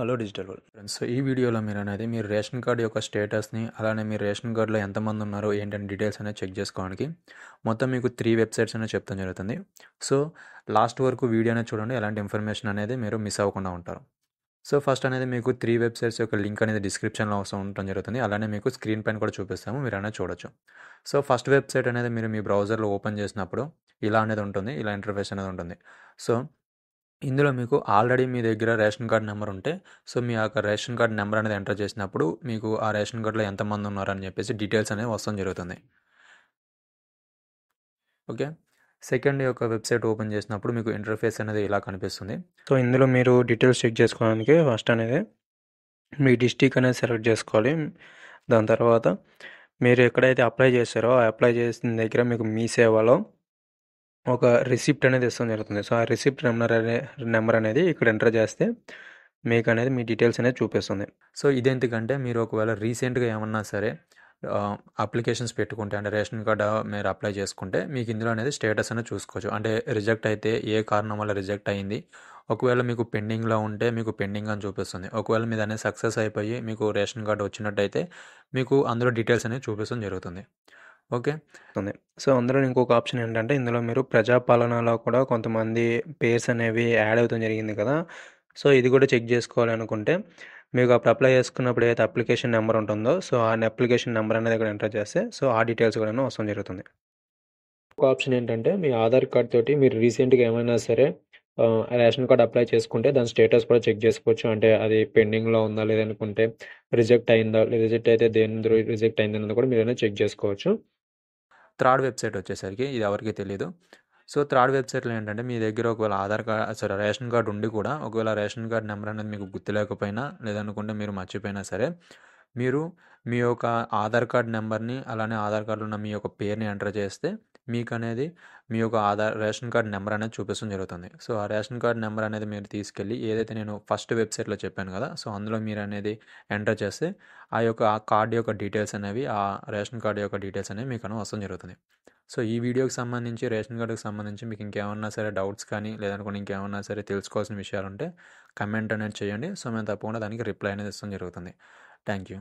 Hello digital world friends. So ఈ వీడియోలో మీరు రేషన్ కార్డ్ యొక్క స్టేటస్ని, అలానే మీరు రేషన్ కార్డులో ఎంతమంది ఉన్నారో ఏంటంటే డీటెయిల్స్ అనేది చెక్ చేసుకోవడానికి మొత్తం మీకు 3 వెబ్సైట్స్ అనేది చెప్తాం జరుగుతుంది. సో లాస్ట్ వరకు వీడియో అనేది చూడండి, ఎలాంటి ఇన్ఫర్మేషన్ అనేది మీరు మిస్ అవ్వకుండా ఉంటారు. సో ఫస్ట్ అనేది మీకు 3 వెబ్సైట్స్ యొక్క లింక్ అనేది డిస్క్రిప్షన్లో ఉండటం జరుగుతుంది. అలానే మీకు స్క్రీన్ పైన కూడా చూపిస్తాము, మీరు అనేది చూడొచ్చు. సో ఫస్ట్ వెబ్సైట్ అనేది మీరు మీ బ్రౌజర్లో ఓపెన్ చేసినప్పుడు ఇలా అనేది ఉంటుంది, ఇలా ఇంటర్ఫేస్ అనేది ఉంటుంది. సో ఇందులో మీకు ఆల్రెడీ మీ దగ్గర రేషన్ కార్డ్ నెంబర్ ఉంటే, సో మీ యొక్క రేషన్ కార్డ్ నెంబర్ అనేది ఎంటర్ చేసినప్పుడు మీకు ఆ రేషన్ కార్డులో ఎంతమంది ఉన్నారని చెప్పేసి డీటెయిల్స్ అనేవి వస్తాం జరుగుతుంది. ఓకే. సెకండ్ యొక్క వెబ్సైట్ ఓపెన్ చేసినప్పుడు మీకు ఇంటర్ఫేస్ అనేది ఇలా కనిపిస్తుంది. సో ఇందులో మీరు డీటెయిల్స్ చెక్ చేసుకోవడానికి ఫస్ట్ అనేది మీ డిస్టిక్ అనేది సెలెక్ట్ చేసుకోవాలి. దాని తర్వాత మీరు ఎక్కడైతే అప్లై చేశారో ఆ అప్లై చేసిన దగ్గర మీకు మీ సేవలో ఒక రిసిప్ట్ అనేది ఇస్తాం జరుగుతుంది. సో ఆ రిసిప్ట్ నెంబర్ అనేది ఇక్కడ ఎంటర్ చేస్తే మీకు అనేది మీ డీటెయిల్స్ అనేది చూపిస్తుంది. సో ఇదేంటికంటే మీరు ఒకవేళ రీసెంట్గా ఏమన్నా సరే అప్లికేషన్స్ పెట్టుకుంటే, అంటే రేషన్ కార్డ్ మీరు అప్లై చేసుకుంటే మీకు ఇందులో అనేది స్టేటస్ అనేది చూసుకోవచ్చు. అంటే రిజెక్ట్ అయితే ఏ కారణం వల్ల రిజెక్ట్ అయింది, ఒకవేళ మీకు పెండింగ్లో ఉంటే మీకు పెండింగ్ అని చూపిస్తుంది. ఒకవేళ మీద అనేది సక్సెస్ అయిపోయి మీకు రేషన్ కార్డు వచ్చినట్టయితే మీకు అందులో డీటెయిల్స్ అనేవి చూపించడం జరుగుతుంది. ఓకే. సో అందులో ఇంకొక ఆప్షన్ ఏంటంటే ఇందులో మీరు ప్రజాపాలనలో కూడా కొంతమంది పేర్స్ అనేవి యాడ్ అవుతాం జరిగింది కదా. సో ఇది కూడా చెక్ చేసుకోవాలి అనుకుంటే మీకు అప్పుడు అప్లై చేసుకున్నప్పుడు ఏదైతే అప్లికేషన్ నెంబర్ ఉంటుందో సో ఆ అప్లికేషన్ నెంబర్ అనేది ఇక్కడ ఎంటర్ చేస్తే సో ఆ డీటెయిల్స్ కూడా వస్తాం జరుగుతుంది. ఒక ఆప్షన్ ఏంటంటే మీ ఆధార్ కార్డ్ తోటి మీరు రీసెంట్గా ఏమైనా సరే రేషన్ కార్డ్ అప్లై చేసుకుంటే దాని స్టేటస్ కూడా చెక్ చేసుకోవచ్చు. అంటే అది పెండింగ్లో ఉందా లేదనుకుంటే రిజెక్ట్ అయిందా, రిజెక్ట్ అయితే దేని రిజెక్ట్ అయిందన్నది కూడా మీరు చెక్ చేసుకోవచ్చు. థర్డ్ వెబ్సైట్ వచ్చేసరికి ఇది ఎవరికీ తెలీదు. సో థర్డ్ వెబ్సైట్లో ఏంటంటే మీ దగ్గర ఒకవేళ ఆధార్ కార్డ్ రేషన్ కార్డ్ ఉండి కూడా ఒకవేళ రేషన్ కార్డ్ నెంబర్ అనేది మీకు గుర్తులేకపోయినా, లేదనుకుంటే మీరు మర్చిపోయినా సరే, మీరు మీ యొక్క ఆధార్ కార్డ్ నెంబర్ని, అలానే ఆధార్ కార్డులో ఉన్న మీ యొక్క పేరుని ఎంటర్ చేస్తే మీకు అనేది మీ యొక్క రేషన్ కార్డ్ నెంబర్ అనేది చూపించడం జరుగుతుంది. సో ఆ రేషన్ కార్డ్ నెంబర్ అనేది మీరు తీసుకెళ్ళి ఏదైతే నేను ఫస్ట్ వెబ్సైట్లో చెప్పాను కదా, సో అందులో మీరు అనేది ఎంటర్ చేస్తే ఆ కార్డ్ యొక్క డీటెయిల్స్ అనేవి, ఆ రేషన్ కార్డ్ యొక్క డీటెయిల్స్ అనేవి మీకు వస్తడం జరుగుతుంది. సో ఈ వీడియోకి సంబంధించి, రేషన్ కార్డుకి సంబంధించి మీకు ఇంకేమన్నా సరే డౌట్స్ కానీ, లేదనుకుంటే ఇంకేమన్నా సరే తెలుసుకోవాల్సిన విషయాలు ఉంటే కమెంట్ అనేది చేయండి. సో మేము తప్పకుండా దానికి రిప్లై అనేది ఇస్తాం జరుగుతుంది. Thank you.